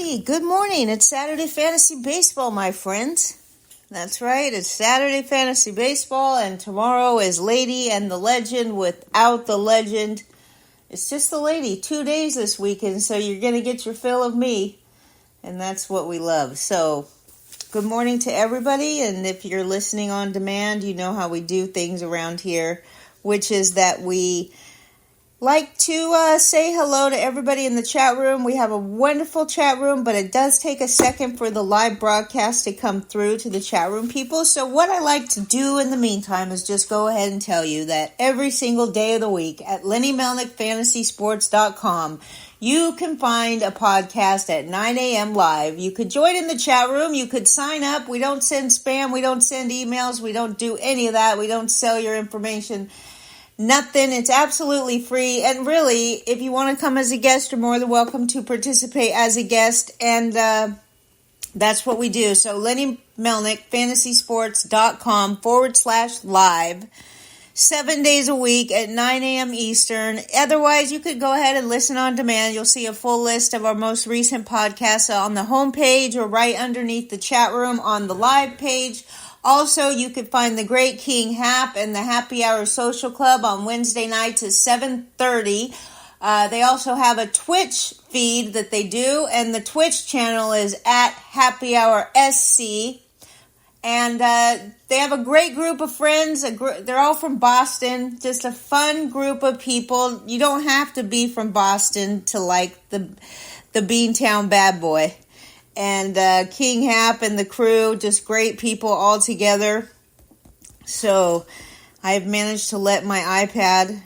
Hey, good morning. It's Saturday Fantasy Baseball, my friends. That's right, it's Saturday Fantasy Baseball, and tomorrow is Lady and the Legend without the legend. It's just the lady. 2 days this weekend, so you're going to get your fill of me, and that's what we love. So, good morning to everybody, and if you're listening on demand, you know how we do things around here, which is that we like to say hello to everybody in the chat room. We have a wonderful chat room, but it does take a second for the live broadcast to come through to the chat room people. So what I like to do in the meantime is just go ahead and tell you that every single day of the week at LennyMelnickFantasySports.com, you can find a podcast at 9 a.m. live. You could join in the chat room. You could sign up. We don't send spam. We don't send emails. We don't do any of that. We don't sell your information. Nothing. It's absolutely free. And really, if you want to come as a guest, you're more than welcome to participate as a guest. And that's what we do. So Lenny Melnick, FantasySports.com/live, 7 days a week at 9 a.m. Eastern. Otherwise, you could go ahead and listen on demand. You'll see a full list of our most recent podcasts on the homepage or right underneath the chat room on the live page. Also, you could find the Great King Hap and the Happy Hour Social Club on Wednesday nights at 7:30. They also have a Twitch feed that they do, and the Twitch channel is at Happy Hour SC. And they have a great group of friends. They're all from Boston. Just a fun group of people. You don't have to be from Boston to like the Beantown Bad Boy. And King Hap and the crew, just great people all together. So I've managed to let my iPad.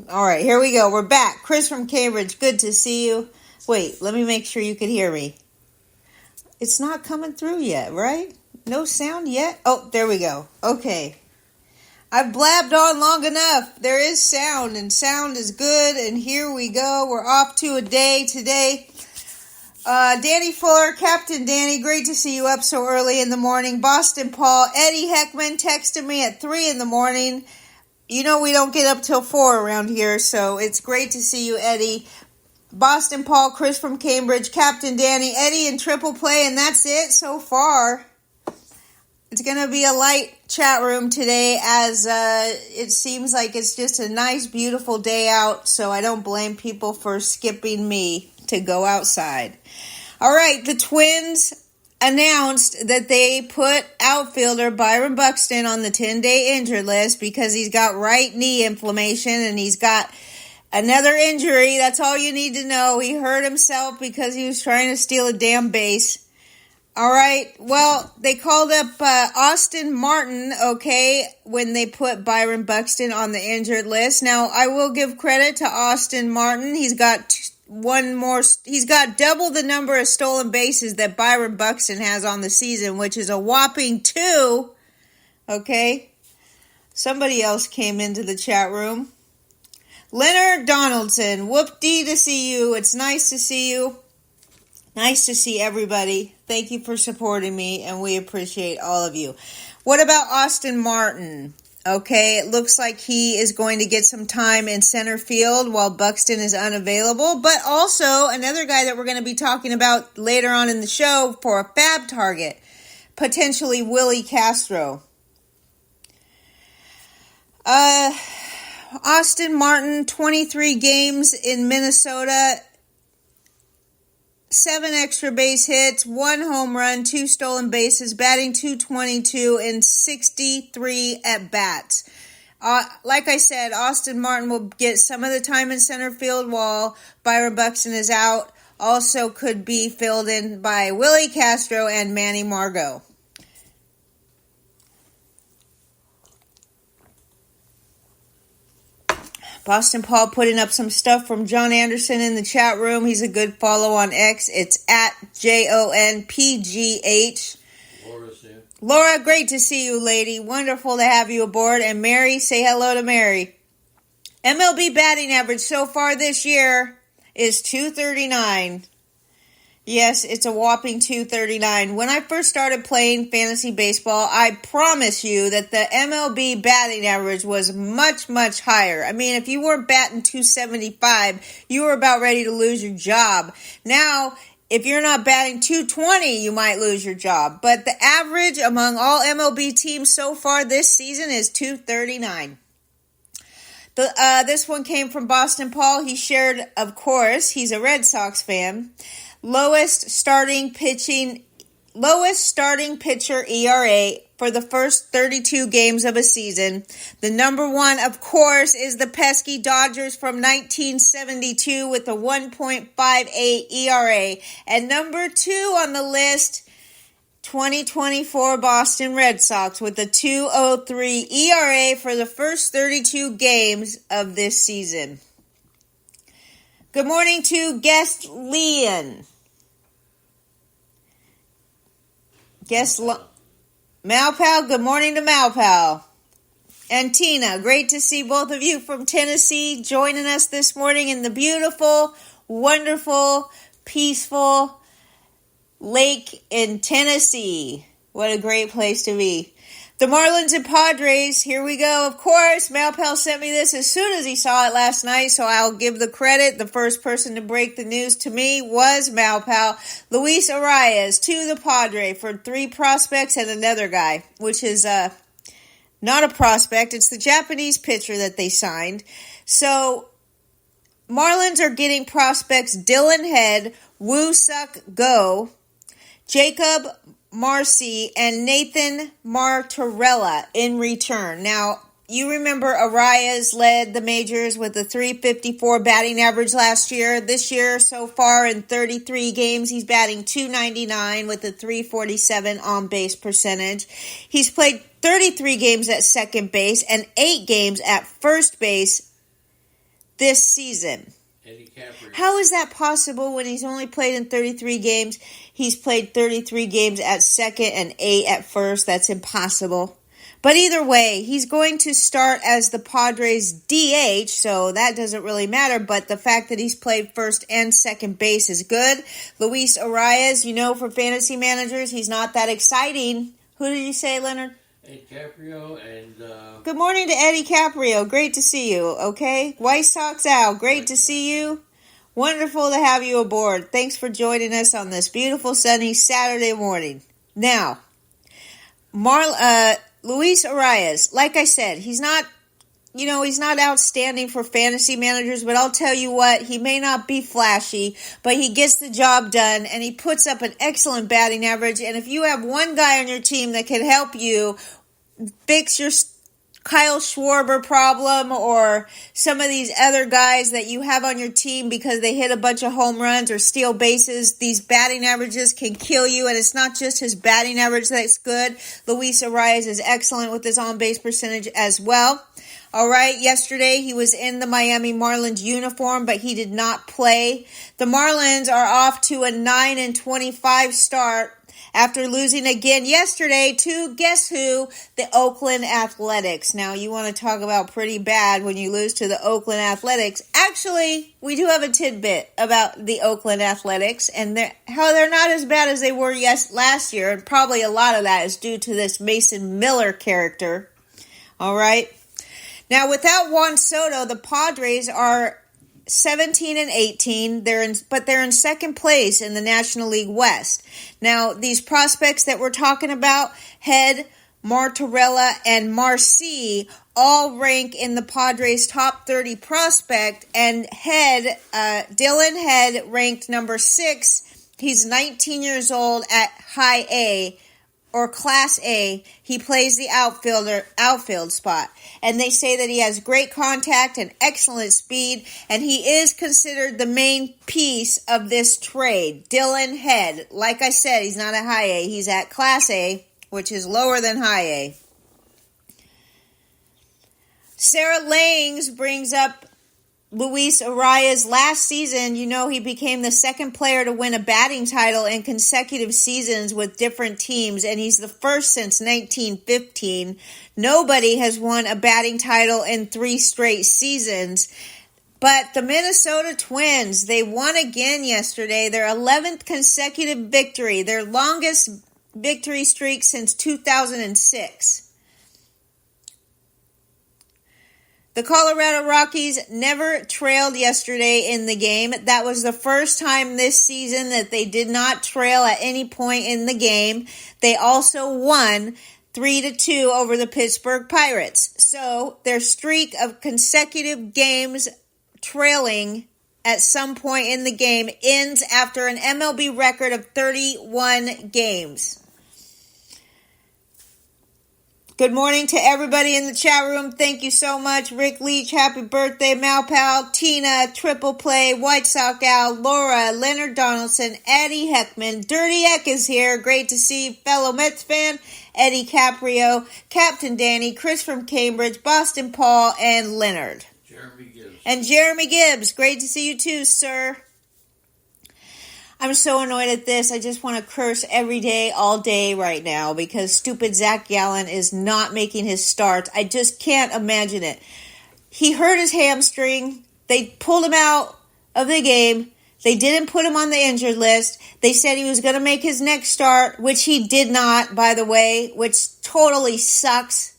All right, here we go. We're back. Chris from Cambridge, good to see you. Wait, let me make sure you can hear me. It's not coming through yet, right? No sound yet? Oh, there we go. Okay. I've blabbed on long enough. There is sound, and sound is good. And here we go. We're off to a day today. Danny Fuller, Captain Danny, great to see you up so early in the morning. Boston Paul, Eddie Heckman texted me at 3 in the morning. You know we don't get up till 4 around here, so it's great to see you, Eddie. Boston Paul, Chris from Cambridge, Captain Danny, Eddie in triple play, and that's it so far. It's going to be a light chat room today as it seems like it's just a nice, beautiful day out, so I don't blame people for skipping me to go outside. All right, the Twins announced that they put outfielder Byron Buxton on the 10-day injured list because he's got right knee inflammation and he's got another injury. That's all you need to know. He hurt himself because he was trying to steal a damn base. All right, well, they called up Austin Martin, okay, when they put Byron Buxton on the injured list. Now, I will give credit to Austin Martin. He's got he's got double the number of stolen bases that Byron Buxton has on the season, which is a whopping 2, okay? Somebody else came into the chat room. Leonard Donaldson, whoop-dee to see you. It's nice to see you. Nice to see everybody. Thank you for supporting me, and we appreciate all of you. What about Austin Martin? Okay, it looks like he is going to get some time in center field while Buxton is unavailable, but also another guy that we're going to be talking about later on in the show for a FAAB target, potentially Willie Castro. Austin Martin, 23 games in Minnesota, 7 extra base hits, 1 home run, 2 stolen bases, batting .222 in 63 at-bats. Like I said, Austin Martin will get some of the time in center field while Byron Buxton is out. Also could be filled in by Willie Castro and Manny Margot. Boston Paul putting up some stuff from John Anderson in the chat room. He's a good follow on X. It's at JONPGH. Laura, great to see you, lady. Wonderful to have you aboard. And Mary, say hello to Mary. MLB batting average so far this year is .239. Yes, it's a whopping 239. When I first started playing fantasy baseball, I promise you that the MLB batting average was much, much higher. I mean, if you weren't batting 275, you were about ready to lose your job. Now, if you're not batting 220, you might lose your job. But the average among all MLB teams so far this season is 239. This one came from Boston Paul. He shared, of course, he's a Red Sox fan. Lowest starting pitcher ERA for the first 32 games of a season. The number one, of course, is the pesky Dodgers from 1972 with a 1.58 ERA. And number two on the list, 2024 Boston Red Sox with a 2.03 ERA for the first 32 games of this season. Good morning to guest Leon. Malpal, good morning to Malpal. And Tina, great to see both of you from Tennessee joining us this morning in the beautiful, wonderful, peaceful lake in Tennessee. What a great place to be. The Marlins and Padres, here we go. Of course, Malpal sent me this as soon as he saw it last night, so I'll give the credit. The first person to break the news to me was Malpal. Luis Arias to the Padre for 3 prospects and another guy, which is not a prospect. It's the Japanese pitcher that they signed. So, Marlins are getting prospects Dylan Head, Woo Suk Go, Jacob Marcy, and Nathan Martorella in return. Now, you remember Arias led the majors with a 354 batting average last year. This year, so far in 33 games, he's batting 299 with a 347 on-base percentage. He's played 33 games at second base and 8 games at first base this season. How is that possible when he's only played in 33 games? He's played 33 games at second and 8 at first. That's impossible. But either way, he's going to start as the Padres DH, so that doesn't really matter. But the fact that he's played first and second base is good. Luis Arias, for fantasy managers, he's not that exciting. Who did you say, Leonard? Eddie Caprio and... Good morning to Eddie Caprio. Great to see you, okay? White Sox Al, great to see you. Wonderful to have you aboard. Thanks for joining us on this beautiful sunny Saturday morning. Now, Luis Arias, like I said, he's not outstanding for fantasy managers, but I'll tell you what, he may not be flashy, but he gets the job done, and he puts up an excellent batting average. And if you have one guy on your team that can help you fix your Kyle Schwarber problem or some of these other guys that you have on your team because they hit a bunch of home runs or steal bases, these batting averages can kill you. And it's not just his batting average that's good. Luis Arias is excellent with his on-base percentage as well. All right, yesterday he was in the Miami Marlins uniform, but he did not play. The Marlins are off to a 9-25 start after losing again yesterday to, guess who? The Oakland Athletics. Now, you want to talk about pretty bad when you lose to the Oakland Athletics. Actually, we do have a tidbit about the Oakland Athletics and how they're not as bad as they were last year, and probably a lot of that is due to this Mason Miller character. All right. Now, without Juan Soto, the Padres are 17-18. They're in second place in the National League West. Now, these prospects that we're talking about, Head, Martorella, and Marcy, all rank in the Padres' top 30 prospect. And Head, Dylan Head, ranked number 6. He's 19 years old at High A. Or Class A. He plays the outfield spot. And they say that he has great contact and excellent speed, and he is considered the main piece of this trade. Dylan Head, like I said, he's not at High A. He's at Class A, which is lower than High A. Sarah Langs brings up Luis Arias. Last season, he became the second player to win a batting title in consecutive seasons with different teams, and he's the first since 1915. Nobody has won a batting title in 3 straight seasons. But the Minnesota Twins, they won again yesterday. Their 11th consecutive victory, their longest victory streak since 2006. The Colorado Rockies never trailed yesterday in the game. That was the first time this season that they did not trail at any point in the game. They also won 3-2 over the Pittsburgh Pirates. So their streak of consecutive games trailing at some point in the game ends after an MLB record of 31 games. Good morning to everybody in the chat room. Thank you so much. Rick Leach, happy birthday. Malpal, Tina, Triple Play, White Sox Al, Laura, Leonard Donaldson, Eddie Heckman, Dirty Eck is here. Great to see fellow Mets fan, Eddie Caprio, Captain Danny, Chris from Cambridge, Boston Paul, and Leonard. Jeremy Gibbs. And Jeremy Gibbs. Great to see you too, sir. I'm so annoyed at this. I just want to curse every day, all day right now because stupid Zach Gallen is not making his start. I just can't imagine it. He hurt his hamstring. They pulled him out of the game. They didn't put him on the injured list. They said he was going to make his next start, which he did not, by the way, which totally sucks.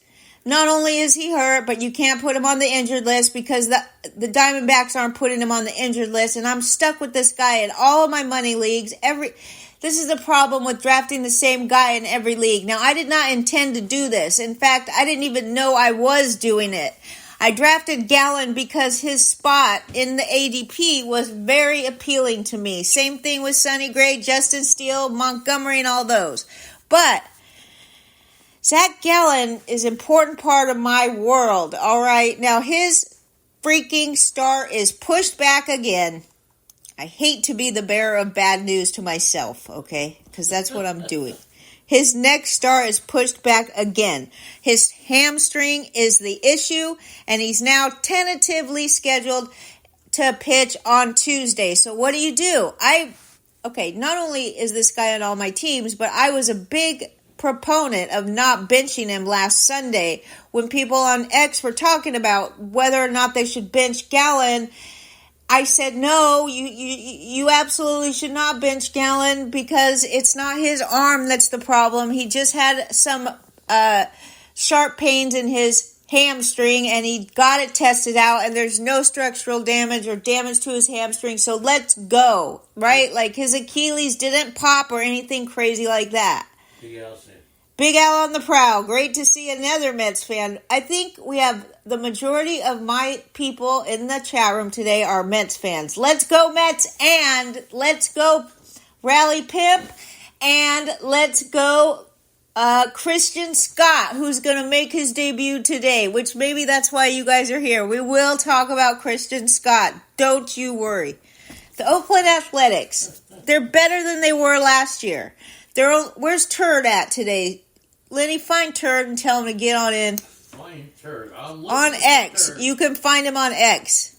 Not only is he hurt, but you can't put him on the injured list because the Diamondbacks aren't putting him on the injured list, and I'm stuck with this guy in all of my money leagues. This is the problem with drafting the same guy in every league. Now, I did not intend to do this. In fact, I didn't even know I was doing it. I drafted Gallen because his spot in the ADP was very appealing to me. Same thing with Sonny Gray, Justin Steele, Montgomery, and all those. But Zach Gallen is an important part of my world, all right? Now, his freaking start is pushed back again. I hate to be the bearer of bad news to myself, okay? Because that's what I'm doing. His next start is pushed back again. His hamstring is the issue, and he's now tentatively scheduled to pitch on Tuesday. So what do? Not only is this guy on all my teams, but I was a big proponent of not benching him last Sunday when people on X were talking about whether or not they should bench Gallen. I said, no, you absolutely should not bench Gallen because it's not his arm that's the problem. He just had some sharp pains in his hamstring and he got it tested out and there's no structural damage or damage to his hamstring. So let's go, right? Like his Achilles didn't pop or anything crazy like that. Big Al on the prowl. Great to see another Mets fan. I think we have the majority of my people in the chat room today are Mets fans. Let's go Mets and let's go Rally Pimp and let's go Christian Scott, who's going to make his debut today, which maybe that's why you guys are here. We will talk about Christian Scott. Don't you worry. The Oakland Athletics, they're better than they were last year. Where's Turd at today? Lenny, find Turd and tell him to get on in. Find Turd. On X. Turd. You can find him on X.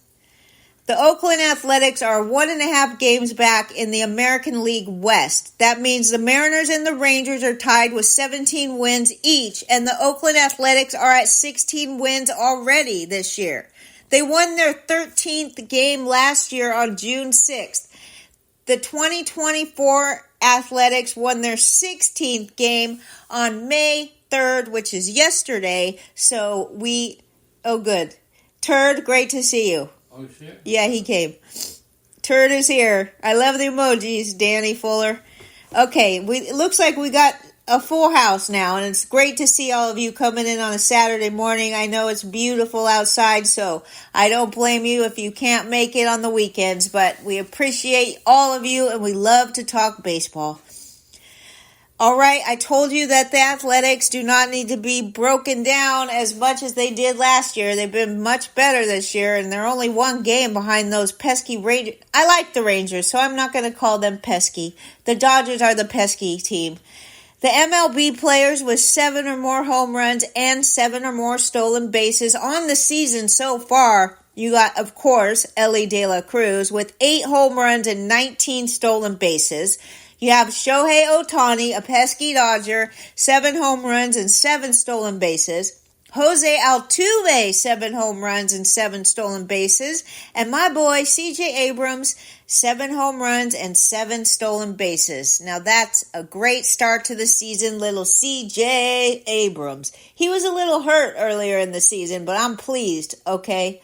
The Oakland Athletics are 1.5 games back in the American League West. That means the Mariners and the Rangers are tied with 17 wins each, and the Oakland Athletics are at 16 wins already this year. They won their 13th game last year on June 6th. The 2024 Athletics won their 16th game on May 3rd, which is yesterday. So good. Turd, great to see you. Oh, shit? Yeah, he came. Turd is here. I love the emojis, Danny Fuller. Okay, it looks like we got a full house now, and it's great to see all of you coming in on a Saturday morning. I know it's beautiful outside, so I don't blame you if you can't make it on the weekends, but we appreciate all of you, and we love to talk baseball. All right, I told you that the Athletics do not need to be broken down as much as they did last year. They've been much better this year, and they're only one game behind those pesky Rangers. I like the Rangers, so I'm not going to call them pesky. The Dodgers are the pesky team. The MLB players with 7 or more home runs and 7 or more stolen bases on the season so far. You got, of course, Ellie De La Cruz with 8 home runs and 19 stolen bases. You have Shohei Ohtani, a pesky Dodger, 7 home runs and 7 stolen bases. Jose Altuve, 7 home runs and 7 stolen bases. And my boy, C.J. Abrams, 7 home runs and 7 stolen bases. Now that's a great start to the season, little C.J. Abrams. He was a little hurt earlier in the season, but I'm pleased, okay?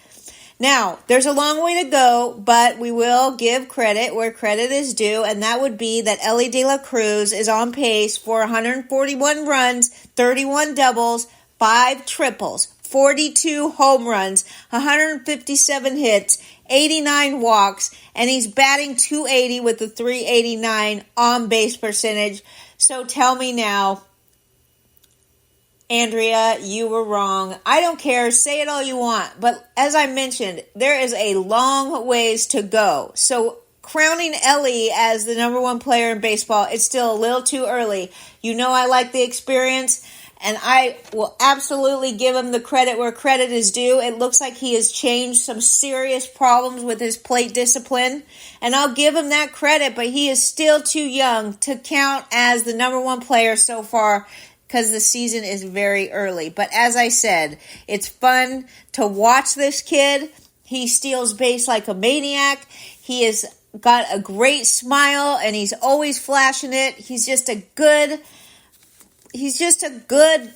Now, there's a long way to go, but we will give credit where credit is due, and that would be that Elly De La Cruz is on pace for 141 runs, 31 doubles, 5 triples, 42 home runs, 157 hits, 89 walks, and he's batting .280 with a .389 on-base percentage. So tell me now, Andrea, you were wrong. I don't care. Say it all you want. But as I mentioned, there is a long ways to go. So crowning Elly as the number 1 player in baseball, it's still a little too early. You know I like the experience, and I will absolutely give him the credit where credit is due. It looks like he has changed some serious problems with his plate discipline, and I'll give him that credit, but he is still too young to count as the number 1 player so far, because the season is very early. But as I said, it's fun to watch this kid. He steals base like a maniac. He has got a great smile, and he's always flashing it. He's just a good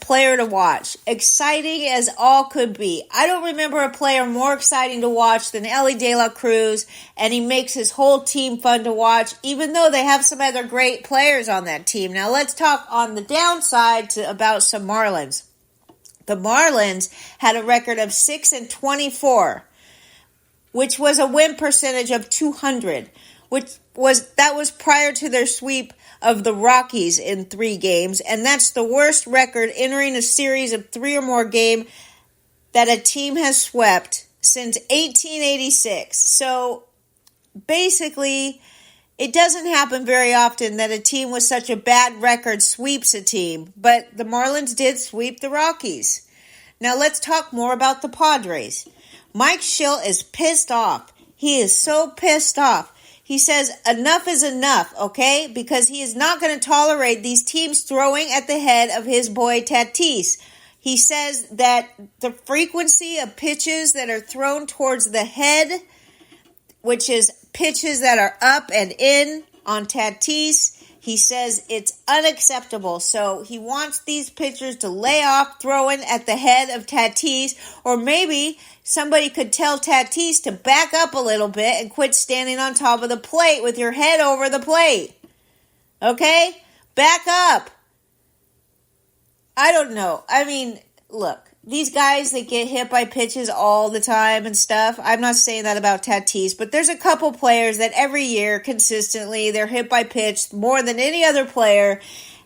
player to watch. Exciting as all could be. I don't remember a player more exciting to watch than Elly De La Cruz, and he makes his whole team fun to watch, even though they have some other great players on that team. Now let's talk on the downside about some Marlins. The Marlins had a record of 6-24, which was a win percentage of .200, that was prior to their sweep of the Rockies in 3 games, and that's the worst record entering a series of 3 or more games that a team has swept since 1886. So basically, it doesn't happen very often that a team with such a bad record sweeps a team, but the Marlins did sweep the Rockies. Now let's talk more about the Padres. Mike Schill is pissed off. He is so pissed off. He says enough is enough, okay? Because he is not going to tolerate these teams throwing at the head of his boy Tatis. He says that the frequency of pitches that are thrown towards the head, which is pitches that are up and in on Tatis, he says it's unacceptable. So he wants these pitchers to lay off throwing at the head of Tatis, or maybe somebody could tell Tatis to back up a little bit and quit standing on top of the plate with your head over the plate. Okay? Back up. I don't know. I mean, look, these guys that get hit by pitches all the time and stuff, I'm not saying that about Tatis, but there's a couple players that every year consistently they're hit by pitch more than any other player.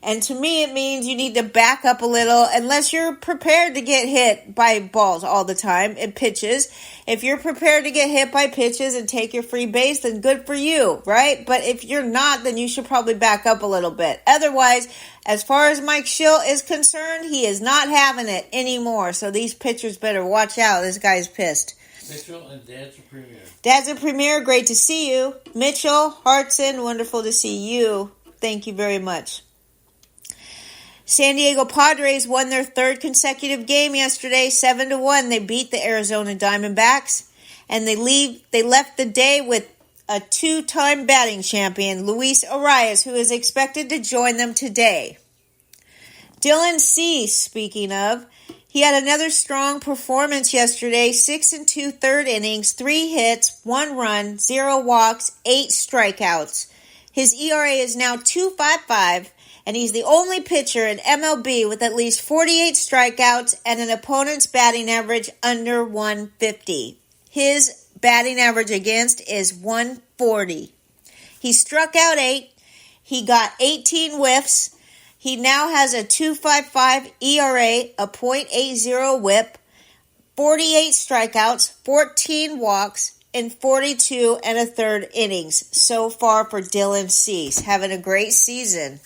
And to me, it means you need to back up a little unless you're prepared to get hit by balls all the time and pitches. If you're prepared to get hit by pitches and take your free base, then good for you, right? But if you're not, then you should probably back up a little bit. Otherwise, as far as Mike Schill is concerned, he is not having it anymore. So these pitchers better watch out. This guy's pissed. Mitchell and Dad's a Premier. Dad's a Premier, great to see you. Mitchell, Hartson, wonderful to see you. Thank you very much. San Diego Padres won their 3rd consecutive game yesterday, 7-1. They beat the Arizona Diamondbacks, and they left the day with a 2-time batting champion, Luis Arias, who is expected to join them today. Dylan Cease, speaking of, he had another strong performance yesterday, 6 2/3 innings, 3 hits, 1 run, 0 walks, 8 strikeouts. His ERA is now 2.55, and he's the only pitcher in MLB with at least 48 strikeouts and an opponent's batting average under 150. His batting average against is 140. He struck out 8. He got 18 whiffs. He now has a 2.55 ERA, a .80 whip, 48 strikeouts, 14 walks, in 42 1/3 innings so far for Dylan Cease. Having a great season.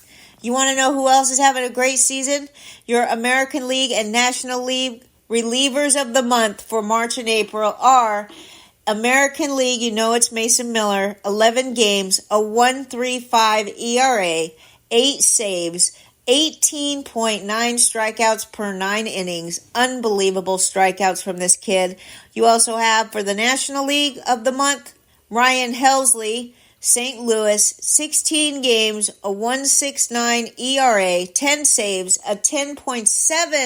You want to know who else is having a great season? Your American League and National League relievers of the month for March and April are American League, you know it's Mason Miller, 11 games, a 1.35 ERA, 8 saves, 18.9 strikeouts per 9 innings. Unbelievable strikeouts from this kid. You also have, for the National League of the month, Ryan Helsley, St. Louis, 16 games, a 1.69 ERA, 10 saves, a 10.7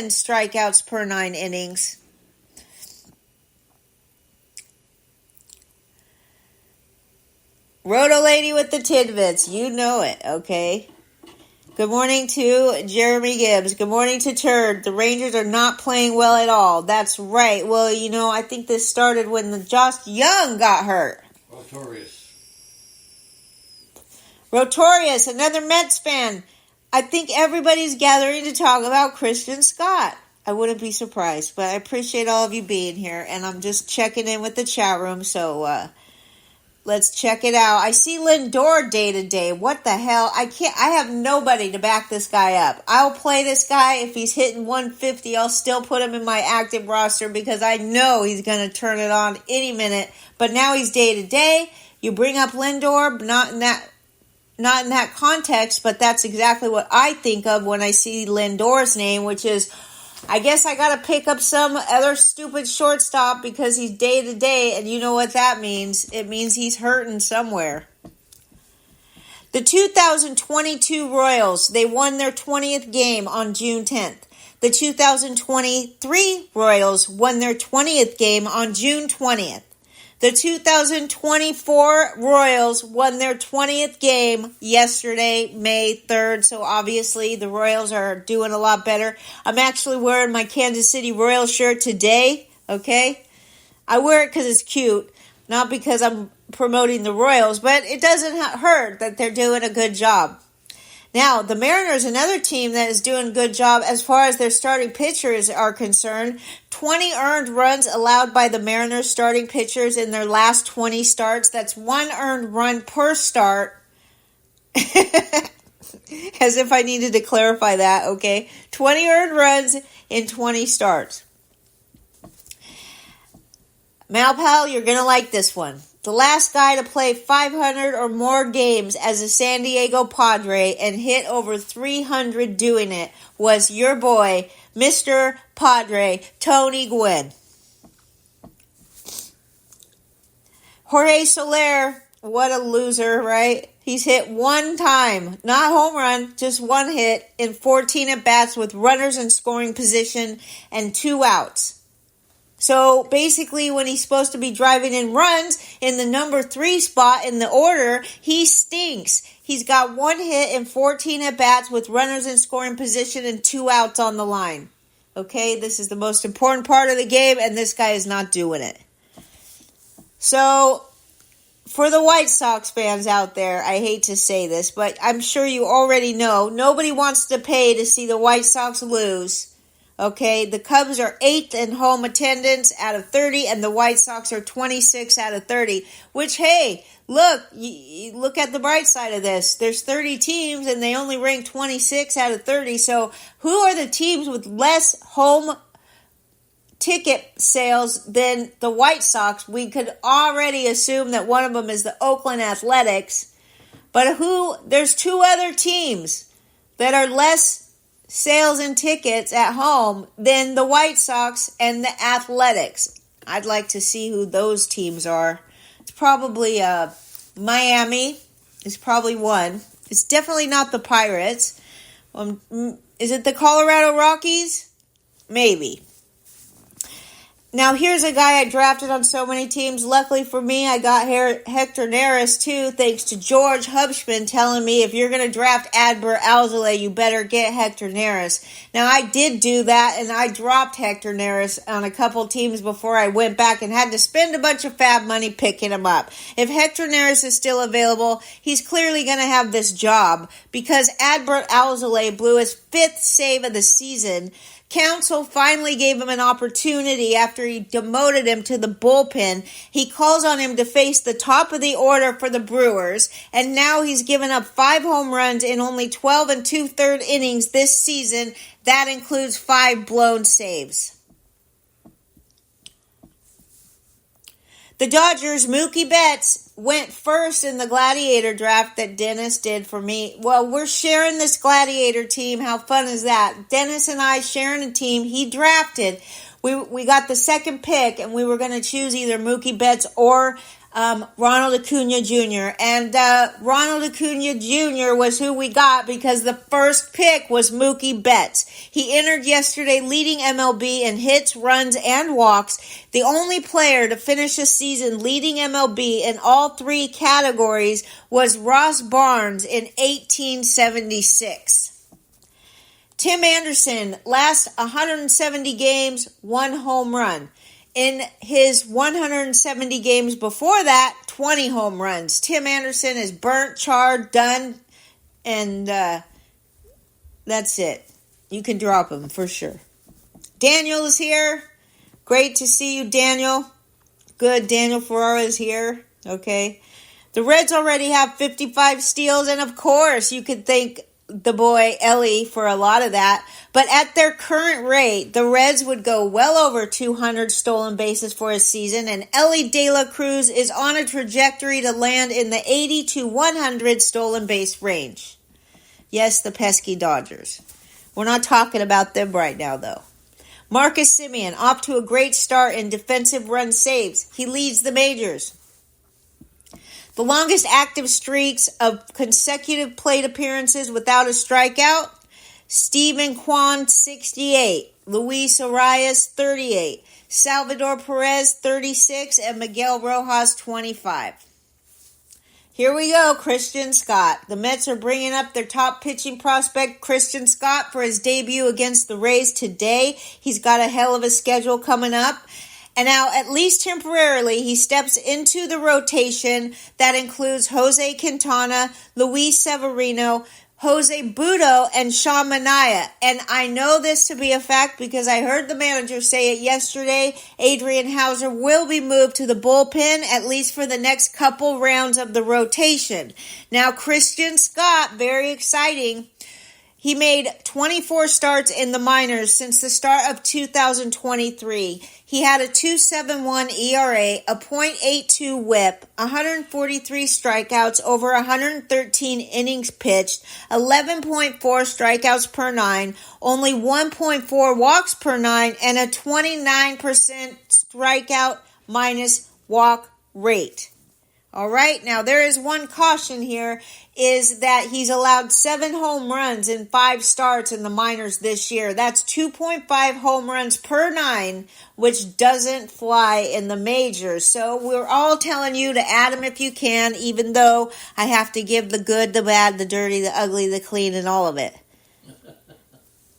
strikeouts per 9 innings. Roto Lady with the tidbits. You know it, okay? Good morning to Jeremy Gibbs. Good morning to Turd. The Rangers are not playing well at all. That's right. Well, I think this started when Josh Young got hurt. Rotorius, another Mets fan. I think everybody's gathering to talk about Christian Scott. I wouldn't be surprised, but I appreciate all of you being here, and I'm just checking in with the chat room, so let's check it out. I see Lindor day to day. What the hell? I have nobody to back this guy up. I'll play this guy. If he's hitting 150, I'll still put him in my active roster because I know he's going to turn it on any minute. But now he's day to day. You bring up Lindor, not in that context, but that's exactly what I think of when I see Lindor's name, which is, I guess I got to pick up some other stupid shortstop because he's day to day, and you know what that means. It means he's hurting somewhere. The 2022 Royals, they won their 20th game on June 10th. The 2023 Royals won their 20th game on June 20th. The 2024 Royals won their 20th game yesterday, May 3rd. So obviously the Royals are doing a lot better. I'm actually wearing my Kansas City Royals shirt today, okay? I wear it because it's cute, not because I'm promoting the Royals, but it doesn't hurt that they're doing a good job. Now, the Mariners, another team that is doing a good job as far as their starting pitchers are concerned. 20 earned runs allowed by the Mariners starting pitchers in their last 20 starts. That's 1 earned run per start. As if I needed to clarify that, okay? 20 earned runs in 20 starts. Malpal, you're going to like this one. The last guy to play 500 or more games as a San Diego Padre and hit over 300 doing it was your boy, Mr. Padre, Tony Gwynn. Jorge Soler, what a loser, right? He's hit one time, not home run, just one hit in 14 at-bats with runners in scoring position and 2 outs. So basically when he's supposed to be driving in runs in the number 3 spot in the order, he stinks. He's got 1 hit and 14 at-bats with runners in scoring position and 2 outs on the line. Okay, this is the most important part of the game, and this guy is not doing it. So, for the White Sox fans out there, I hate to say this, but I'm sure you already know, nobody wants to pay to see the White Sox lose. Okay, the Cubs are 8th in home attendance out of 30, and the White Sox are 26 out of 30, which, hey, look at the bright side of this. There's 30 teams, and they only rank 26 out of 30, so who are the teams with less home ticket sales than the White Sox? We could already assume that one of them is the Oakland Athletics, but there's 2 other teams that are less sales and tickets at home than the White Sox and the Athletics. I'd like to see who those teams are. It's probably Miami is probably one. It's definitely not the Pirates. Is it the Colorado Rockies? Maybe. Now, here's a guy I drafted on so many teams. Luckily for me, I got Hector Neris, too, thanks to George Hubschman telling me, if you're going to draft Adbert Alzolay, you better get Hector Neris. Now, I did do that, and I dropped Hector Neris on a couple teams before I went back and had to spend a bunch of FAAB money picking him up. If Hector Neris is still available, he's clearly going to have this job because Adbert Alzolay blew his 5th save of the season. Council finally gave him an opportunity after he demoted him to the bullpen. He calls on him to face the top of the order for the Brewers, and now he's given up 5 home runs in only 12 2/3 innings this season. That includes 5 blown saves. The Dodgers, Mookie Betts, went first in the Gladiator draft that Dennis did for me. Well, we're sharing this Gladiator team. How fun is that? Dennis and I sharing a team. He drafted. We got the second pick, and we were going to choose either Mookie Betts or Ronald Acuna Jr. And Ronald Acuna Jr. was who we got because the first pick was Mookie Betts. He entered yesterday leading MLB in hits, runs, and walks. The only player to finish a season leading MLB in all three categories was Ross Barnes in 1876. Tim Anderson, last 170 games, 1 home run. In his 170 games before that, 20 home runs. Tim Anderson is burnt, charred, done, and that's it. You can drop him for sure. Daniel is here. Great to see you, Daniel. Good, Daniel Ferrara is here. Okay. The Reds already have 55 steals, and of course, you could thank the boy Ellie for a lot of that. But at their current rate, the Reds would go well over 200 stolen bases for a season, and Ellie De La Cruz is on a trajectory to land in the 80 to 100 stolen base range. Yes, the pesky Dodgers. We're not talking about them right now, though. Marcus Semien, off to a great start in defensive run saves. He leads the majors. The longest active streaks of consecutive plate appearances without a strikeout, Stephen Kwan, 68, Luis Arias, 38, Salvador Perez, 36, and Miguel Rojas, 25. Here we go, Christian Scott. The Mets are bringing up their top pitching prospect, Christian Scott, for his debut against the Rays today. He's got a hell of a schedule coming up. And now, at least temporarily, he steps into the rotation that includes Jose Quintana, Luis Severino, Jose Budo, and Sean Manaea. And I know this to be a fact because I heard the manager say it yesterday. Adrian Hauser will be moved to the bullpen, at least for the next couple rounds of the rotation. Now, Christian Scott, very exciting. He made 24 starts in the minors since the start of 2023. He had a 2.71 ERA, a .82 whip, 143 strikeouts over 113 innings pitched, 11.4 strikeouts per 9, only 1.4 walks per 9, and a 29% strikeout minus walk rate. All right, now there is one caution here, is that he's allowed 7 home runs in 5 starts in the minors this year. That's 2.5 home runs per 9, which doesn't fly in the majors. So we're all telling you to add him if you can, even though I have to give the good, the bad, the dirty, the ugly, the clean, and all of it.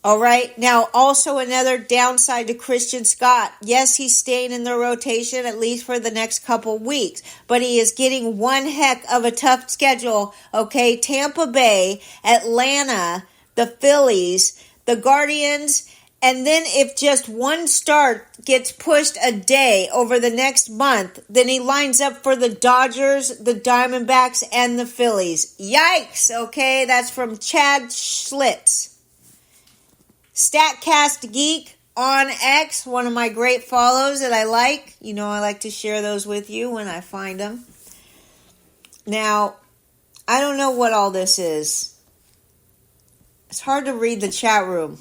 All right. Now, also another downside to Christian Scott. Yes, he's staying in the rotation at least for the next couple weeks, but he is getting one heck of a tough schedule. Okay. Tampa Bay, Atlanta, the Phillies, the Guardians, and then if just one start gets pushed a day over the next month, then he lines up for the Dodgers, the Diamondbacks, and the Phillies. Yikes. Okay. That's from Chad Schlitz. Statcast Geek on X, one of my great follows that I like. You know, I like to share those with you when I find them. Now, I don't know what all this is. It's hard to read the chat room.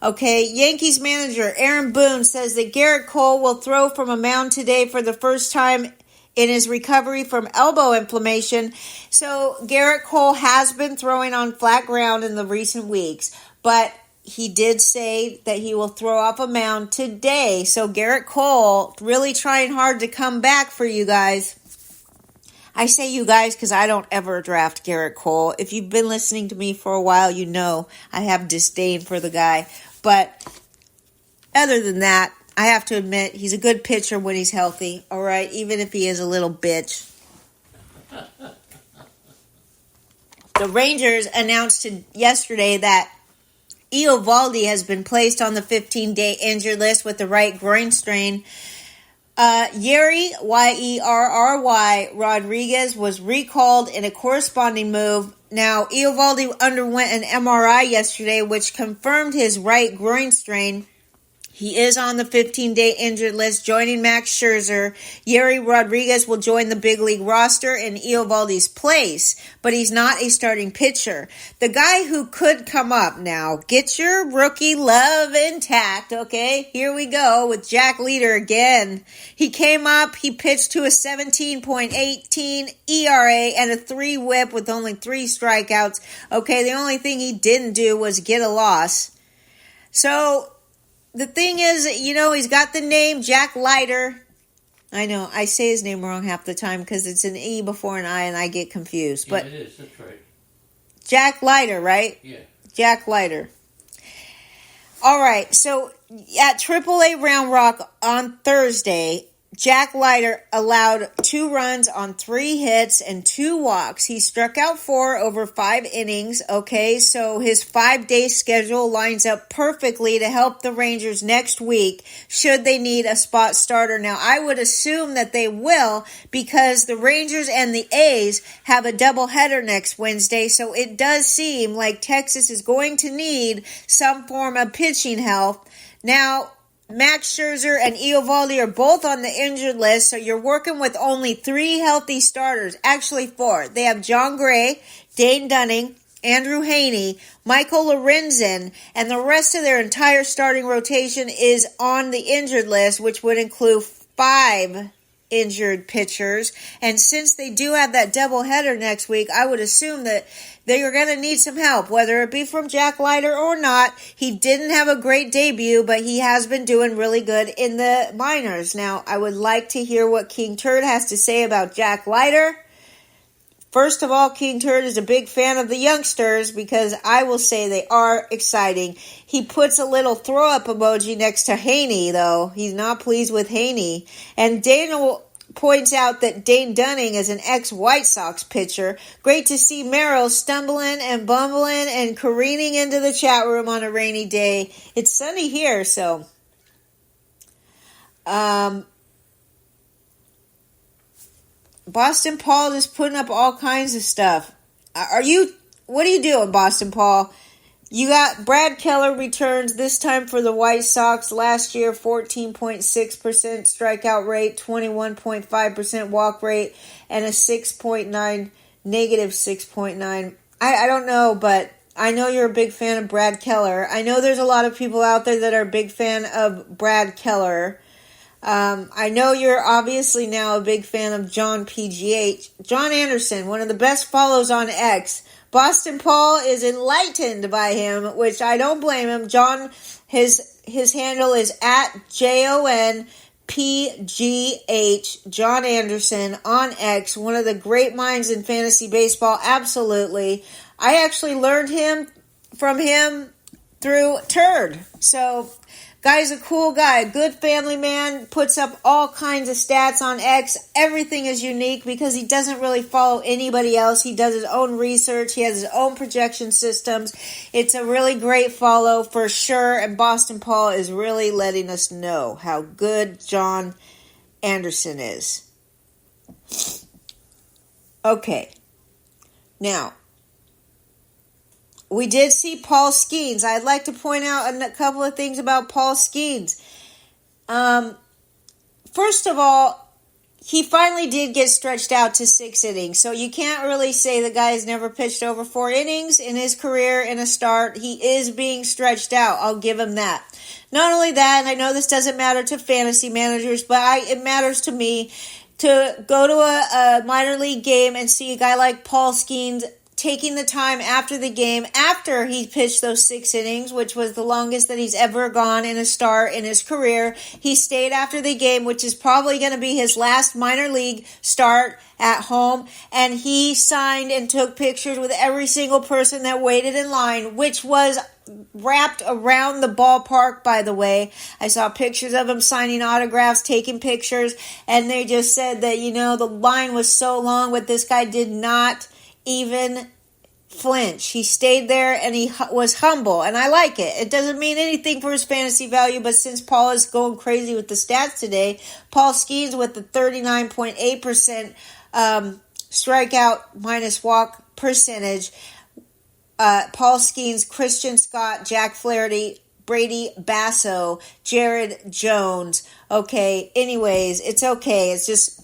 Okay, Yankees manager Aaron Boone says that Garrett Cole will throw from a mound today for the first time in his recovery from elbow inflammation. So, Garrett Cole has been throwing on flat ground in the recent weeks, but he did say that he will throw off a mound today. So Garrett Cole really trying hard to come back for you guys. I say you guys because I don't ever draft Garrett Cole. If you've been listening to me for a while, you know I have disdain for the guy. But other than that, I have to admit he's a good pitcher when he's healthy. All right, even if he is a little bitch. The Rangers announced yesterday that Eovaldi has been placed on the 15-day injured list with the right groin strain. Yerry, Y-E-R-R-Y, Rodriguez was recalled in a corresponding move. Now, Eovaldi underwent an MRI yesterday, which confirmed his right groin strain. He is on the 15-day injured list, joining Max Scherzer. Yeri Rodriguez will join the big league roster in Eovaldi's place, but he's not a starting pitcher. The guy who could come up now, get your rookie love intact, okay? Here we go with Jack Leiter again. He came up, he pitched to a 17.18 ERA and a 3 whip with only 3 strikeouts. Okay, the only thing he didn't do was get a loss. So the thing is, he's got the name Jack Leiter. I know, I say his name wrong half the time because it's an E before an I and I get confused. But yeah, it is. That's right. Jack Leiter, right? Yeah. Jack Leiter. All right, so at AAA Round Rock on Thursday, Jack Leiter allowed 2 runs on 3 hits and 2 walks. He struck out 4 over 5 innings. Okay, so his 5-day schedule lines up perfectly to help the Rangers next week should they need a spot starter. Now, I would assume that they will because the Rangers and the A's have a doubleheader next Wednesday, so it does seem like Texas is going to need some form of pitching help. Now, Max Scherzer and Eovaldi are both on the injured list, so you're working with only 3 healthy starters. Actually 4. They have John Gray, Dane Dunning, Andrew Heaney, Michael Lorenzen, and the rest of their entire starting rotation is on the injured list, which would include 5 injured pitchers. And since they do have that doubleheader next week, I would assume that they are going to need some help, whether it be from Jack Leiter or not. He didn't have a great debut, but he has been doing really good in the minors. Now, I would like to hear what King Turd has to say about Jack Leiter. First of all, King Turd is a big fan of the youngsters because I will say they are exciting. He puts a little throw-up emoji next to Heaney, though. He's not pleased with Heaney. And Daniel points out that Dane Dunning is an ex-White Sox pitcher. Great to see Merrill stumbling and bumbling and careening into the chat room on a rainy day. It's sunny here, so Boston Paul is putting up all kinds of stuff. What are you doing, Boston Paul? You got Brad Keller returns this time for the White Sox. Last year, 14.6% strikeout rate, 21.5% walk rate, and a negative 6.9. I don't know, but I know you're a big fan of Brad Keller. I know there's a lot of people out there that are a big fan of Brad Keller. I know you're obviously now a big fan of John PGH. John Anderson, one of the best follows on X. Boston Paul is enlightened by him, which I don't blame him. John, his handle is at JONPGH, John Anderson on X, one of the great minds in fantasy baseball, absolutely. I actually learned from him through Turd. So, guy's a cool guy, a good family man, puts up all kinds of stats on X. Everything is unique because he doesn't really follow anybody else. He does his own research. He has his own projection systems. It's a really great follow for sure, and Boston Paul is really letting us know how good John Anderson is. Okay. Now, we did see Paul Skeens. I'd like to point out a couple of things about Paul Skeens. First of all, he finally did get stretched out to 6 innings. So you can't really say the guy's never pitched over 4 innings in his career in a start. He is being stretched out. I'll give him that. Not only that, and I know this doesn't matter to fantasy managers, but it matters to me to go to a minor league game and see a guy like Paul Skeens taking the time after the game, after he pitched those 6 innings, which was the longest that he's ever gone in a start in his career. He stayed after the game, which is probably going to be his last minor league start at home, and he signed and took pictures with every single person that waited in line, which was wrapped around the ballpark, by the way. I saw pictures of him signing autographs, taking pictures, and they just said that, the line was so long, but this guy did not even flinch. He stayed there and he was humble, and I like it. It doesn't mean anything for his fantasy value, but since Paul is going crazy with the stats today, Paul Skeens with the 39.8% strikeout minus walk percentage. Paul Skeens, Christian Scott, Jack Flaherty, Brady Basso, Jared Jones. Okay, anyways, it's okay. It's just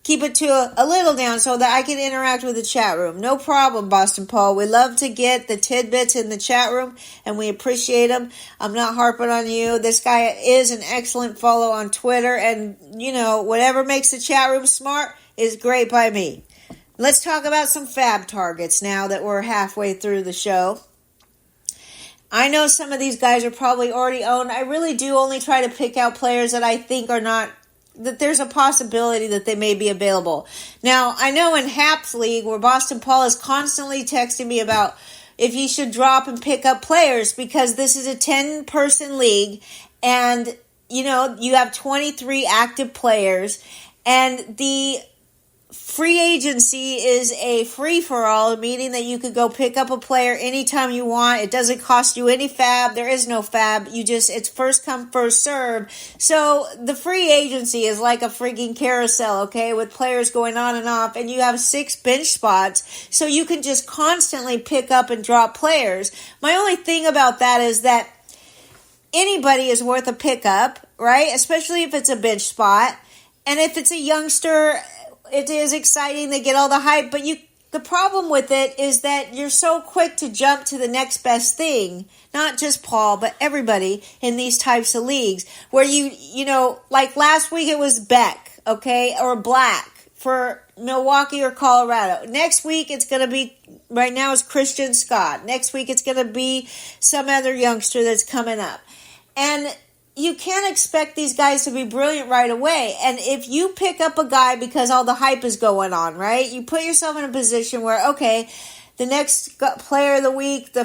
keep it to a little down so that I can interact with the chat room. No problem, Boston Paul. We love to get the tidbits in the chat room, and we appreciate them. I'm not harping on you. This guy is an excellent follow on Twitter, and, whatever makes the chat room smart is great by me. Let's talk about some FAAB targets now that we're halfway through the show. I know some of these guys are probably already owned. I really do only try to pick out players that I think are not, that there's a possibility that they may be available. Now, I know in HAP's league, where Boston Paul is constantly texting me about if you should drop and pick up players, because this is a 10-person league, and, you have 23 active players, and the free agency is a free-for-all, meaning that you could go pick up a player anytime you want. It doesn't cost you any FAAB. There is no FAAB. It's first come, first serve. So the free agency is like a freaking carousel, okay, with players going on and off, and you have 6 bench spots, so you can just constantly pick up and drop players. My only thing about that is that anybody is worth a pickup, right, especially if it's a bench spot, and if it's a youngster, it is exciting. They get all the hype, but the problem with it is that you're so quick to jump to the next best thing. Not just Paul, but everybody in these types of leagues where like last week it was Beck, okay, or Black for Milwaukee or Colorado. Next week it's going to be, right now it's Christian Scott. Next week it's going to be some other youngster that's coming up. And you can't expect these guys to be brilliant right away. And if you pick up a guy because all the hype is going on, right? You put yourself in a position where, okay, the next player of the week, the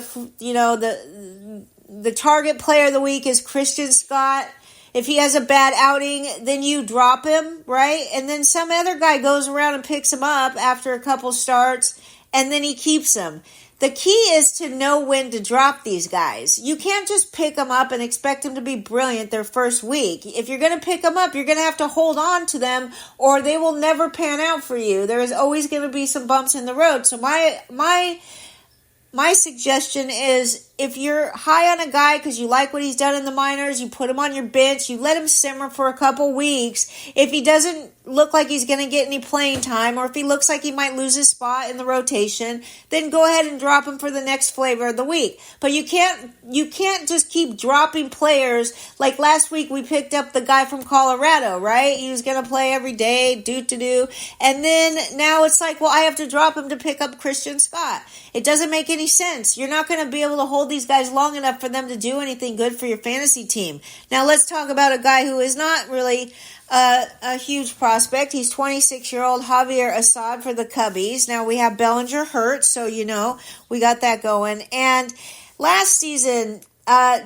target player of the week is Christian Scott. If he has a bad outing, then you drop him, right? And then some other guy goes around and picks him up after a couple starts, and then he keeps him. The key is to know when to drop these guys. You can't just pick them up and expect them to be brilliant their first week. If you're going to pick them up, you're going to have to hold on to them, or they will never pan out for you. There is always going to be some bumps in the road. So my suggestion is, if you're high on a guy because you like what he's done in the minors, you put him on your bench, you let him simmer for a couple weeks. If he doesn't look like he's going to get any playing time, or if he looks like he might lose his spot in the rotation, then go ahead and drop him for the next flavor of the week. But you can't just keep dropping players. Like last week we picked up the guy from Colorado, right? He was going to play every day, and then now it's like, well, I have to drop him to pick up Christian Scott. It doesn't make any sense. You're not going to be able to hold these guys long enough for them to do anything good for your fantasy team. Now let's talk about a guy who is not really a huge prospect. He's 26-year-old Javier Assad for the Cubbies. Now we have Bellinger hurt, so we got that going. And last season,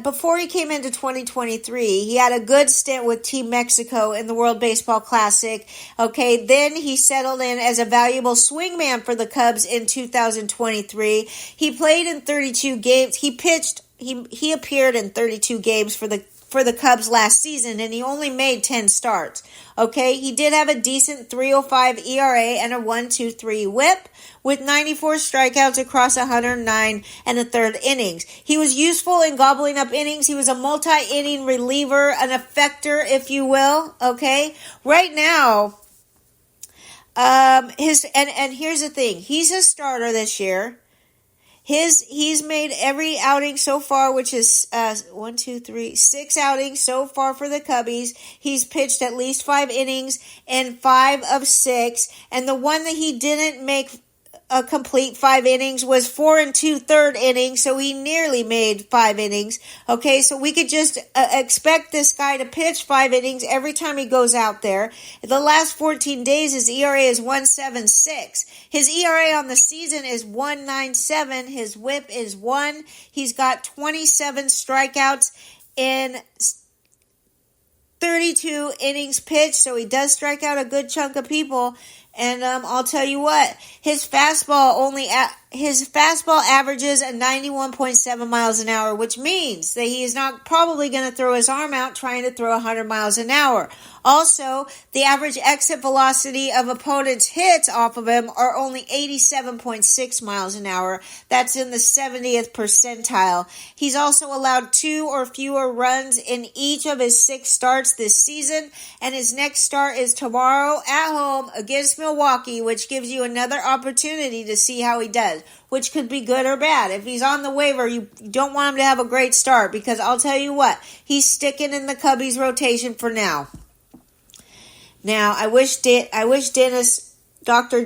before he came into 2023, he had a good stint with Team Mexico in the World Baseball Classic. Okay, then he settled in as a valuable swingman for the Cubs in 2023. He played in 32 games. He appeared in 32 games for the Cubs last season, and he only made 10 starts. Okay, he did have a decent 3.05 ERA and a 1.23 WHIP with 94 strikeouts across 109 and a third innings. He was useful in gobbling up innings. He was a multi-inning reliever, an effector, if you will. Okay, right now, and here's the thing: he's a starter this year. He's made every outing so far, which is 6 outings so far for the Cubbies. He's pitched at least 5 innings in 5 of 6, and the one that he didn't make a complete 5 innings was 4 2/3 innings, so he nearly made 5 innings. Okay, so we could just expect this guy to pitch 5 innings every time he goes out there. The last 14 days, his ERA is 1.76. His ERA on the season is 1.97. His WHIP is 1. He's got 27 strikeouts in 32 innings pitched, so he does strike out a good chunk of people. And I'll tell you what, his fastball his fastball averages at 91.7 miles an hour, which means that he is not probably going to throw his arm out trying to throw 100 miles an hour. Also, the average exit velocity of opponents' hits off of him are only 87.6 miles an hour. That's in the 70th percentile. He's also allowed 2 or fewer runs in each of his 6 starts this season, and his next start is tomorrow at home against Milwaukee, which gives you another opportunity to see how he does, which could be good or bad. If he's on the waiver, you don't want him to have a great start, because I'll tell you what, he's sticking in the Cubbies rotation for now. Now, I wish Dr.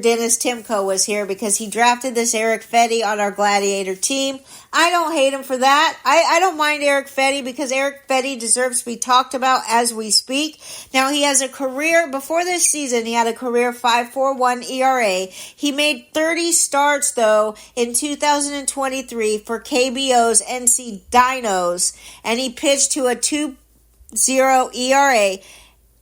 Dennis Timko was here, because he drafted this Eric Fetty on our Gladiator team. I don't hate him for that. I don't mind Eric Fetty, because Eric Fetty deserves to be talked about as we speak. Now, he has a career, before this season, he had a career 5.41 ERA. He made 30 starts, though, in 2023 for KBO's NC Dinos, and he pitched to a 2.0 ERA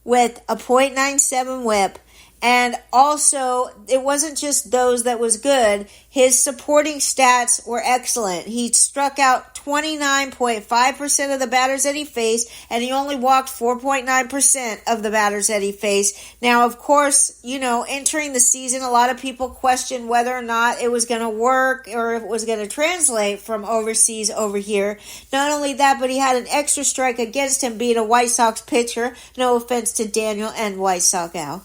with a .97 whip. And also, it wasn't just those that was good. His supporting stats were excellent. He struck out 29.5% of the batters that he faced, and he only walked 4.9% of the batters that he faced. Now, of course, entering the season, a lot of people questioned whether or not it was going to work or if it was going to translate from overseas over here. Not only that, but he had an extra strike against him being a White Sox pitcher. No offense to Daniel and White Sox Al.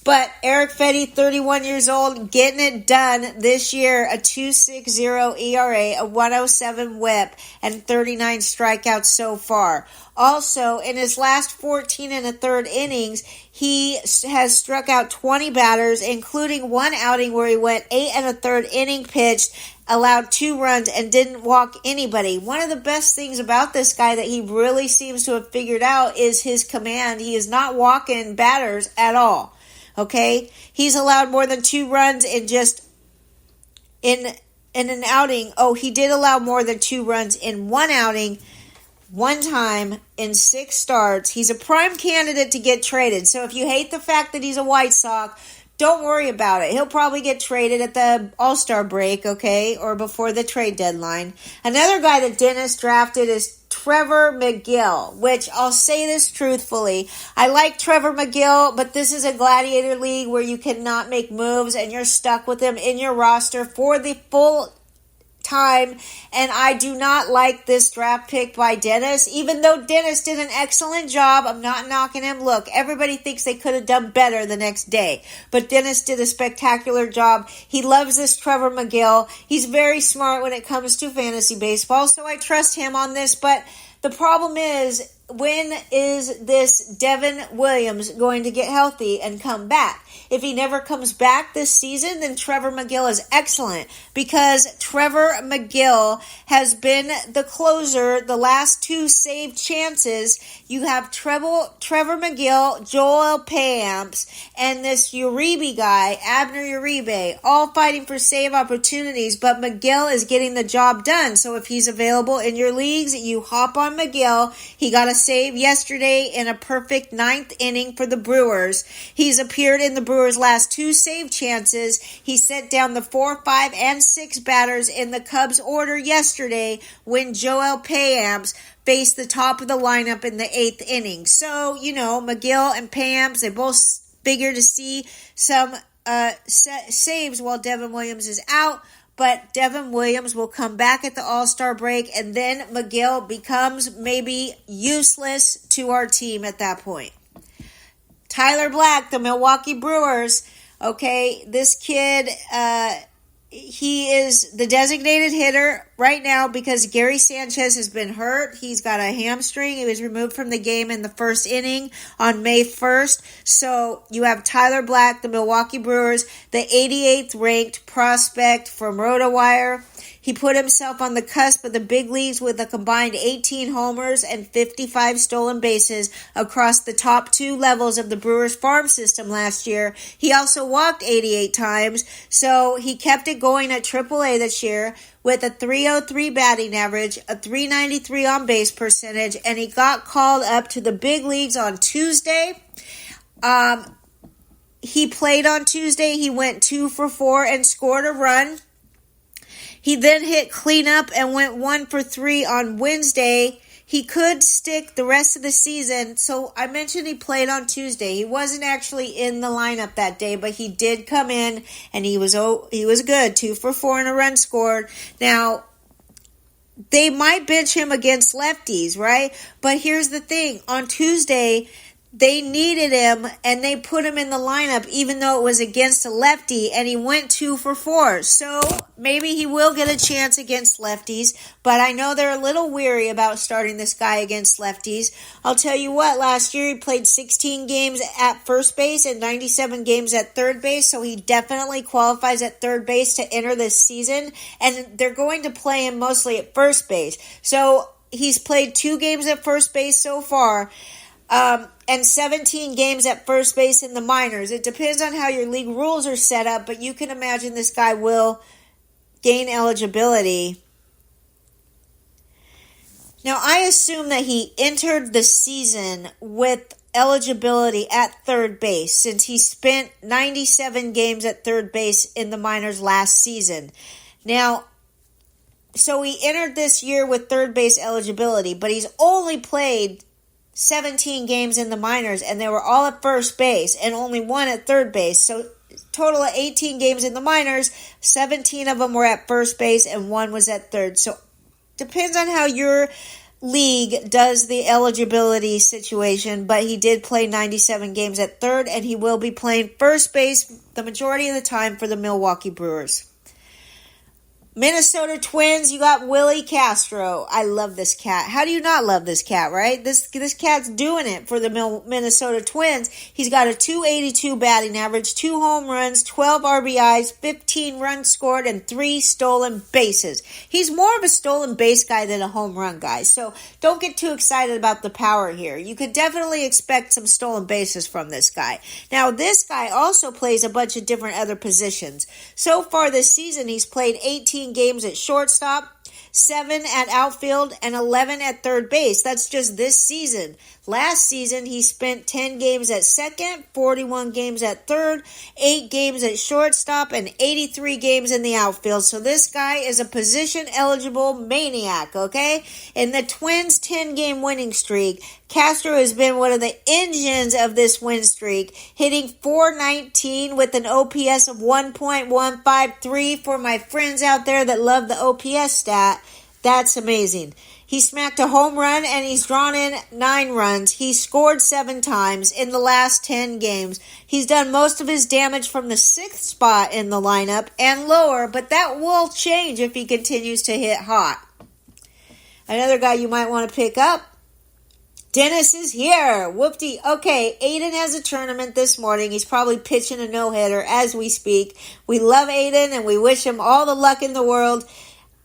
But Eric Fetty, 31 years old, getting it done this year, a 2.60 ERA, a 107 whip, and 39 strikeouts so far. Also, in his last 14 and a third innings, he has struck out 20 batters, including one outing where he went 8 and a third inning pitched, allowed 2 runs, and didn't walk anybody. One of the best things about this guy that he really seems to have figured out is his command. He is not walking batters at all. Okay, he's allowed more than 2 runs in an outing. Oh, he did allow more than 2 runs in one outing, one time in 6 starts. He's a prime candidate to get traded. So if you hate the fact that he's a White Sox, don't worry about it. He'll probably get traded at the All-Star break, okay, or before the trade deadline. Another guy that Dennis drafted is Trevor McGill, which I'll say this truthfully. I like Trevor McGill, but this is a Gladiator League where you cannot make moves and you're stuck with him in your roster for the full time, and I do not like this draft pick by Dennis. Even though Dennis did an excellent job, I'm not knocking him. Look, everybody thinks they could have done better the next day, but Dennis did a spectacular job. He loves this Trevor McGill. He's very smart when it comes to fantasy baseball, so I trust him on this, but the problem is, when is this Devin Williams going to get healthy and come back? If he never comes back this season, then Trevor McGill is excellent, because Trevor McGill has been the closer the last 2 saved chances. You have Trevor McGill, Joel Payamps, and this Uribe guy, Abner Uribe, all fighting for save opportunities, but McGill is getting the job done. So if he's available in your leagues, you hop on McGill. He got a save yesterday in a perfect 9th inning for the Brewers. He's appeared in the Brewers' last 2 save chances. He set down the 4, 5, and 6 batters in the Cubs' order yesterday when Joel Payamps faced the top of the lineup in the 8th inning. So, McGill and Payamps, they both figure to see some saves while Devin Williams is out. But Devin Williams will come back at the All-Star break, and then McGill becomes maybe useless to our team at that point. Tyler Black, the Milwaukee Brewers. Okay, this kid, he is the designated hitter right now because Gary Sanchez has been hurt. He's got a hamstring. He was removed from the game in the first inning on May 1st. So you have Tyler Black, the Milwaukee Brewers, the 88th ranked prospect from RotoWire. He put himself on the cusp of the big leagues with a combined 18 homers and 55 stolen bases across the top 2 levels of the Brewers farm system last year. He also walked 88 times, so he kept it going at AAA this year with a .303 batting average, a .393 on base percentage, and he got called up to the big leagues on Tuesday. He played on Tuesday. He went 2 for 4 and scored a run. He then hit cleanup and went 1 for 3 on Wednesday. He could stick the rest of the season. So I mentioned he played on Tuesday. He wasn't actually in the lineup that day, but he did come in and he was good. 2 for 4 and a run scored. Now, they might bench him against lefties, right? But here's the thing. On Tuesday, they needed him and they put him in the lineup even though it was against a lefty, and he went 2 for 4. So maybe he will get a chance against lefties, but I know they're a little weary about starting this guy against lefties. I'll tell you what, last year he played 16 games at first base and 97 games at third base, so he definitely qualifies at third base to enter this season, and they're going to play him mostly at first base. So he's played 2 games at first base so far. And 17 games at first base in the minors. It depends on how your league rules are set up, but you can imagine this guy will gain eligibility. Now, I assume that he entered the season with eligibility at third base since he spent 97 games at third base in the minors last season. Now, so he entered this year with third base eligibility, but he's only played 17 games in the minors, and they were all at first base and only 1 at third base. So total of 18 games in the minors, 17 of them were at first base and 1 was at third. So depends on how your league does the eligibility situation, but he did play 97 games at third, and he will be playing first base the majority of the time for the Milwaukee Brewers. Minnesota Twins, you got Willie Castro. I love this cat. How do you not love this cat, right? This cat's doing it for the Minnesota Twins. He's got a .282 batting average, 2 home runs, 12 RBIs, 15 runs scored, and 3 stolen bases. He's more of a stolen base guy than a home run guy, so don't get too excited about the power here. You could definitely expect some stolen bases from this guy. Now, this guy also plays a bunch of different other positions. So far this season, he's played 18 games at shortstop, 7 at outfield, and 11 at third base. That's just this season. Last season, he spent 10 games at second, 41 games at third, 8 games at shortstop, and 83 games in the outfield. So this guy is a position-eligible maniac, okay? In the Twins' 10-game winning streak, Castro has been one of the engines of this win streak, hitting .419 with an OPS of 1.153. For my friends out there that love the OPS stat, that's amazing. He smacked a home run and he's drawn in 9 runs. He scored 7 times in the last 10 games. He's done most of his damage from the 6th spot in the lineup and lower, but that will change if he continues to hit hot. Another guy you might want to pick up, Dennis is here. Whoopty. Okay, Aiden has a tournament this morning. He's probably pitching a no-hitter as we speak. We love Aiden and we wish him all the luck in the world.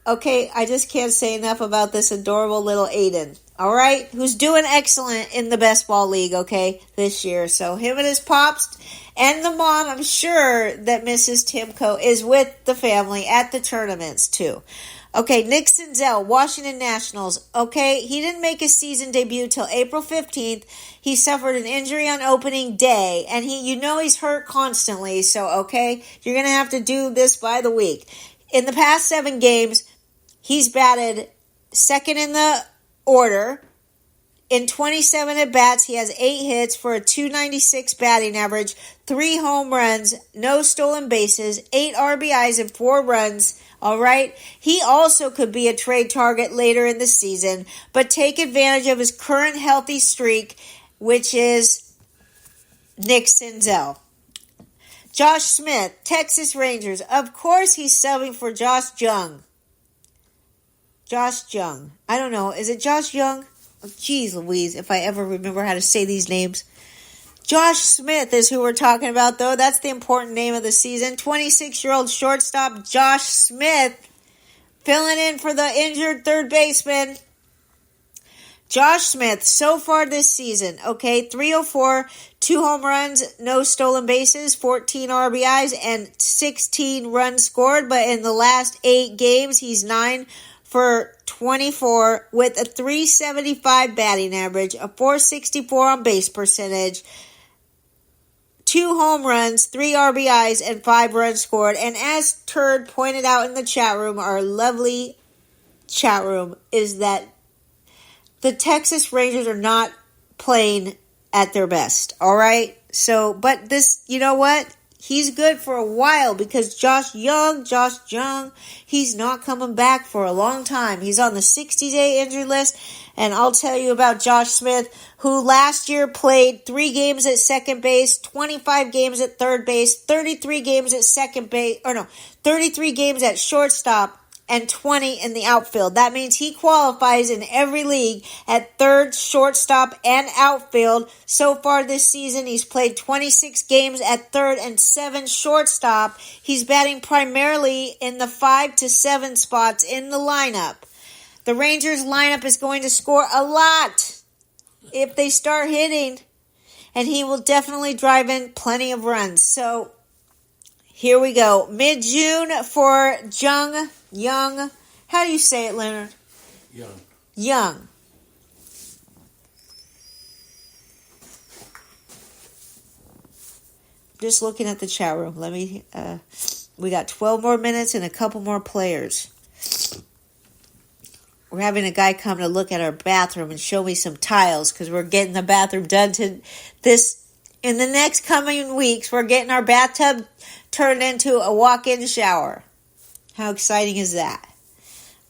Okay, I just can't say enough about this adorable little Aiden, all right? Who's doing excellent in the best ball league, okay, this year. So him and his pops and the mom, I'm sure that Mrs. Timko is with the family at the tournaments too. Okay, Nick Senzel, Washington Nationals. Okay, he didn't make his season debut till April 15th. He suffered an injury on opening day, and he's hurt constantly. So, okay, you're going to have to do this by the week. In the past 7 games, he's batted second in the order. In 27 at-bats, he has 8 hits for a .296 batting average, 3 home runs, no stolen bases, 8 RBIs, and 4 runs. All right? He also could be a trade target later in the season, but take advantage of his current healthy streak, which is Nick Senzel. Josh Smith, Texas Rangers. Of course he's subbing for Josh Jung. Josh Jung. I don't know. Is it Josh Jung? Oh, geez Louise, if I ever remember how to say these names. Josh Smith is who we're talking about, though. That's the important name of the season. 26-year-old shortstop Josh Smith filling in for the injured third baseman. Josh Smith, so far this season, okay, 304, 2 home runs, no stolen bases, 14 RBIs, and 16 runs scored. But in the last 8 games, he's 9 for 24 with a .375 batting average, a .464 on base percentage, 2 home runs, 3 RBIs, and 5 runs scored. And as Turd pointed out in the chat room, our lovely chat room, is that the Texas Rangers are not playing at their best, all right? So, but this, you know what? He's good for a while because Josh Jung, he's not coming back for a long time. He's on the 60-day injury list. And I'll tell you about Josh Smith, who last year played 3 games at second base, 25 games at third base, 33 games at 33 games at shortstop, and 20 in the outfield. That means he qualifies in every league at third, shortstop, and outfield. So far this season, he's played 26 games at third and 7 shortstop. He's batting primarily in the 5 to 7 spots in the lineup. The Rangers lineup is going to score a lot if they start hitting, and he will definitely drive in plenty of runs. So here we go. Mid-June for Young. How do you say it, Leonard? Young. Just looking at the chat room. We got 12 more minutes and a couple more players. We're having a guy come to look at our bathroom and show me some tiles because we're getting the bathroom done in the next coming weeks. We're getting our bathtub turned into a walk-in shower. How exciting is that?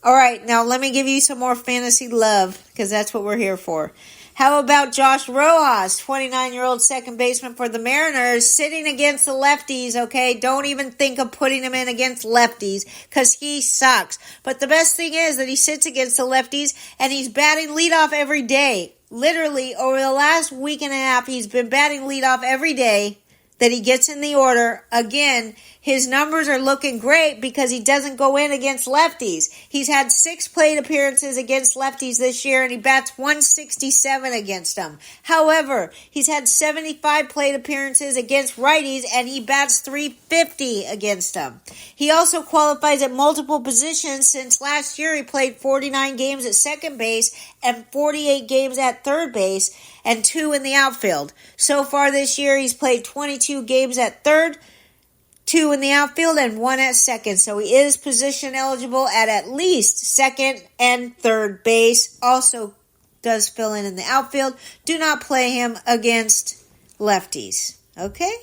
All right, now let me give you some more fantasy love because that's what we're here for. How about Josh Rojas, 29-year-old second baseman for the Mariners, sitting against the lefties, okay? Don't even think of putting him in against lefties because he sucks. But the best thing is that he sits against the lefties and he's batting leadoff every day. Literally, over the last week and a half, he's been batting leadoff every day that he gets in the order. Again, his numbers are looking great because he doesn't go in against lefties. He's had 6 plate appearances against lefties this year, and he bats 167 against them. However, he's had 75 plate appearances against righties, and he bats 350 against them. He also qualifies at multiple positions since last year he played 49 games at second base and 48 games at third base and 2 in the outfield. So far this year, he's played 22 games at third, 2 in the outfield, and 1 at second. So he is position eligible at least second and third base. Also does fill in the outfield. Do not play him against lefties. Okay?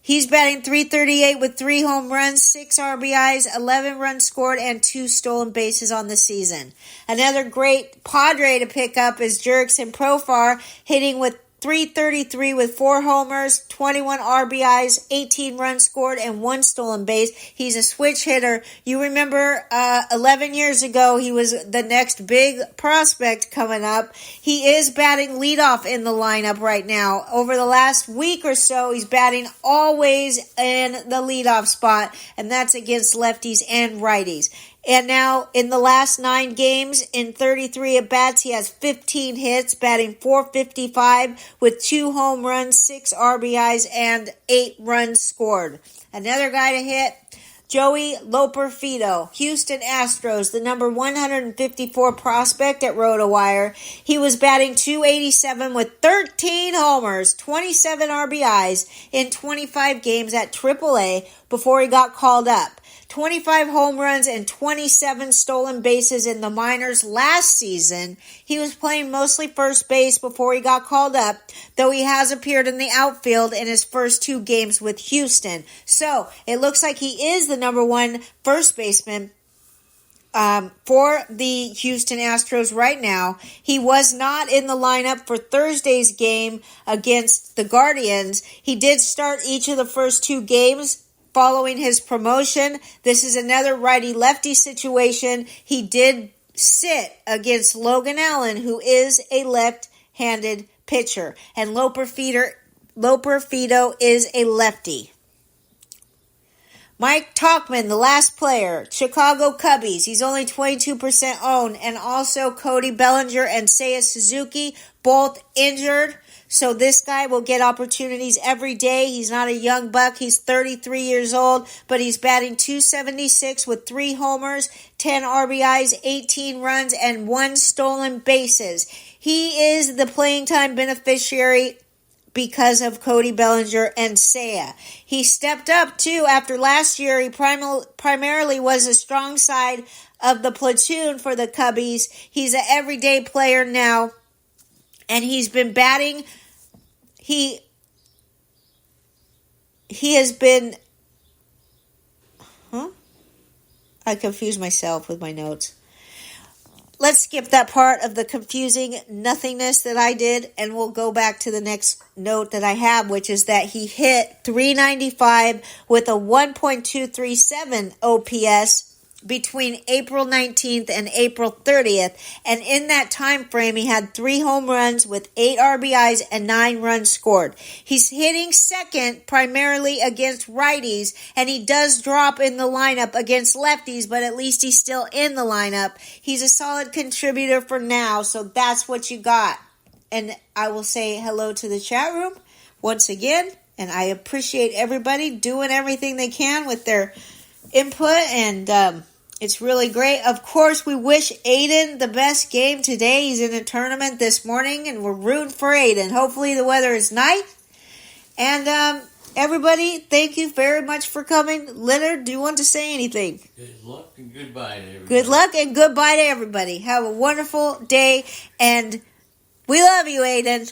He's batting .338 with 3 home runs, 6 RBIs, 11 runs scored, and 2 stolen bases on the season. Another great Padre to pick up is Jurickson Profar, hitting with .333 with 4 homers, 21 RBIs, 18 runs scored, and 1 stolen base. He's a switch hitter. You remember 11 years ago, he was the next big prospect coming up. He is batting leadoff in the lineup right now. Over the last week or so, he's batting always in the leadoff spot, and that's against lefties and righties. And now, in the last 9 games, in 33 at-bats, he has 15 hits, batting .455 with 2 home runs, 6 RBIs, and 8 runs scored. Another guy to hit, Joey Loperfido, Houston Astros, the number 154 prospect at RotoWire. He was batting .287 with 13 homers, 27 RBIs in 25 games at AAA before he got called up. 25 home runs and 27 stolen bases in the minors last season. He was playing mostly first base before he got called up, though he has appeared in the outfield in his first 2 games with Houston. So, it looks like he is the number 1 first baseman for the Houston Astros right now. He was not in the lineup for Thursday's game against the Guardians. He did start each of the first 2 games following his promotion. This is another righty-lefty situation. He did sit against Logan Allen, who is a left-handed pitcher. And Loperfido is a lefty. Mike Tauchman, the last player, Chicago Cubbies. He's only 22% owned. And also Cody Bellinger and Seiya Suzuki, both injured. So this guy will get opportunities every day. He's not a young buck. He's 33 years old, but he's batting .276 with 3 homers, 10 RBIs, 18 runs, and 1 stolen bases. He is the playing time beneficiary because of Cody Bellinger and Seiya. He stepped up too after last year. He primarily was a strong side of the platoon for the Cubbies. He's an everyday player now, and he's been batting. He has been... I confused myself with my notes. Let's skip that part of the confusing nothingness that I did, and we'll go back to the next note that I have, which is that he hit 395 with a 1.237 OPS between April 19th and April 30th. And in that time frame, he had 3 home runs with 8 RBIs and 9 runs scored. He's hitting second primarily against righties, and he does drop in the lineup against lefties, but at least he's still in the lineup. He's a solid contributor for now, so that's what you got. And I will say hello to the chat room once again, and I appreciate everybody doing everything they can with their input, and it's really great. Of course, we wish Aiden the best game today. He's in a tournament this morning, and we're rooting for Aiden. Hopefully the weather is nice. And everybody, thank you very much for coming. Leonard, do you want to say anything? Good luck and goodbye to everybody. Good luck and goodbye to everybody. Have a wonderful day, and we love you, Aiden.